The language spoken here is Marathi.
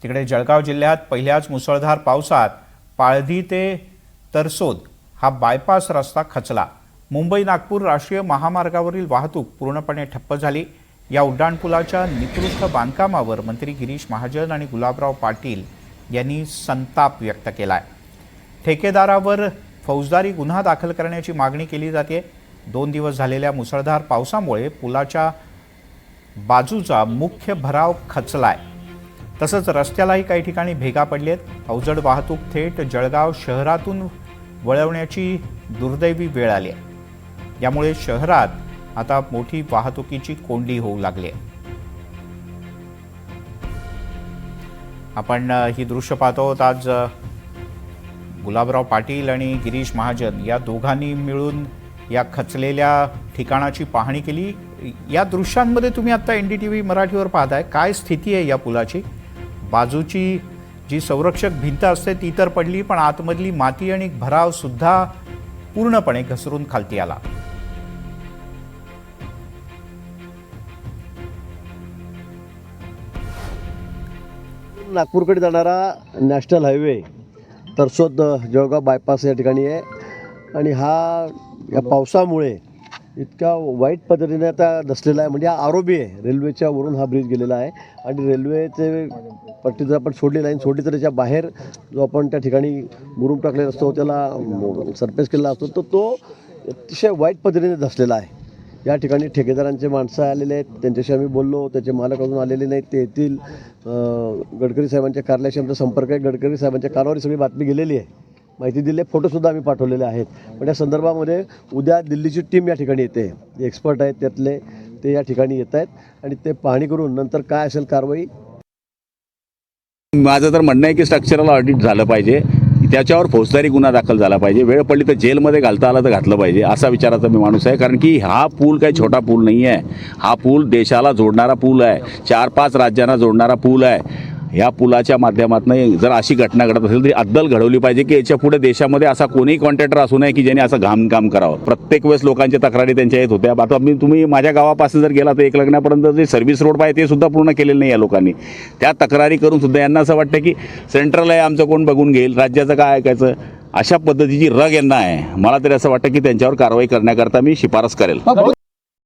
तिकडे जळगाव जिल्ह्यात पहिल्याच मुसळधार पावसात पाळधी ते तरसोद हा बायपास रस्ता खचला। मुंबई नागपूर राष्ट्रीय महामार्गावरील वाहतूक पूर्णपणे ठप्प झाली। या उड्डाणपुलाच्या निकृष्ट बांधकामावर मंत्री गिरीश महाजन आणि गुलाबराव पाटील यांनी संताप व्यक्त केलाय। ठेकेदारावर फौजदारी गुन्हा दाखल करण्याची मागणी केली जाते। 2 दिवस झालेल्या मुसळधार पावसामुळे पुलाच्या बाजूचा मुख्य भराव खचलाय। तसंच रस्त्यालाही काही ठिकाणी भेगा पडलेत। अवजड वाहतूक थेट जळगाव शहरातून वळवण्याची दुर्दैवी वेळ आली आहे। यामुळे शहरात आता मोठी वाहतुकीची कोंडी होऊ लागली आहे। आपण ही दृश्य पाहतो। आज गुलाबराव पाटील आणि गिरीश महाजन या दोघांनी मिळून या खचलेल्या ठिकाणाची पाहणी केली। या दृश्यांमध्ये तुम्ही आता NDTV मराठीवर पाहताय, काय स्थिती आहे या पुलाची। बाजूची जी संरक्षक भिंत असते ती तर पडली, पण आतमधली माती आणि भराव सुद्धा पूर्णपणे घसरून खालती आला। नागपूरकडे जाणारा national highway Tarsod Jalgaon bypass या ठिकाणी आहे आणि हा या पावसामुळे इतका वाईट पद्धतीने आता धसलेला आहे। म्हणजे हा आरोबी आहे, रेल्वेच्या वरून हा ब्रिज गेलेला आहे आणि रेल्वेचे पट्टी जर आपण लाईन सोडली तर त्याच्या बाहेर जो आपण त्या ठिकाणी मुरुम टाकलेला असतो, त्याला सरफेस केलेला असतो, तर तो अतिशय वाईट पद्धतीने धसलेला आहे। या ठिकाणी ठेकेदारांचे माणसं आलेले आहेत, त्यांच्याशी आम्ही बोललो, त्याचे मालक अजून आलेले नाहीत, ते येतील। गडकरी साहेबांच्या कार्यालयाशी आमचा संपर्क आहे। गडकरी साहेबांच्या कानावर सगळी बातमी गेलेली आहे, माहिती दिली आहे, फोटोसुद्धा आम्ही पाठवलेले आहेत। पण या संदर्भामध्ये उद्या दिल्लीची टीम या ठिकाणी येते, जे एक्सपर्ट आहेत त्यातले ते या ठिकाणी येत आहेत आणि ते पाहणी करून नंतर काय असेल कारवाई। माझं तर म्हणणं आहे की स्ट्रक्चरल ऑडिट झालं पाहिजे, त्याच्यावर फौजदारी गुन्हा दाखल झाला पाहिजे, वेळ पडली तर जेलमध्ये घालता आलं तर घातलं पाहिजे, असा विचाराचा मी माणूस आहे। कारण की हा पूल काही छोटा पूल नाही आहे, हा पूल देशाला जोडणारा पूल आहे, 4-5 राज्यांना जोडणारा पूल आहे। या पुलाच्या माध्यमातून जर अशी घटना घडत असेल तरी अद्दल घडवली पाहिजे की याच्या पुढे देशामध्ये असा कोणीही कॉन्ट्रॅक्टर असू नये की ज्याने असं काम करावं। प्रत्येक वेळेस लोकांच्या तक्रारी त्यांच्या येत होत्या। आता तुम्ही माझ्या गावापासून जर गेला तर एक लग्नापर्यंत जे सर्व्हिस रोड पाहिजे ते सुद्धा पूर्ण केलेलं नाही या लोकांनी। त्या तक्रारी करून सुद्धा यांना असं वाटतं की सेंट्रल आहे, आमचं कोण बघून घेईल, राज्याचं काय ऐकायचं, अशा पद्धतीची रग यांना आहे। मला तरी असं वाटतं की त्यांच्यावर कारवाई करण्याकरता मी शिफारस करेल।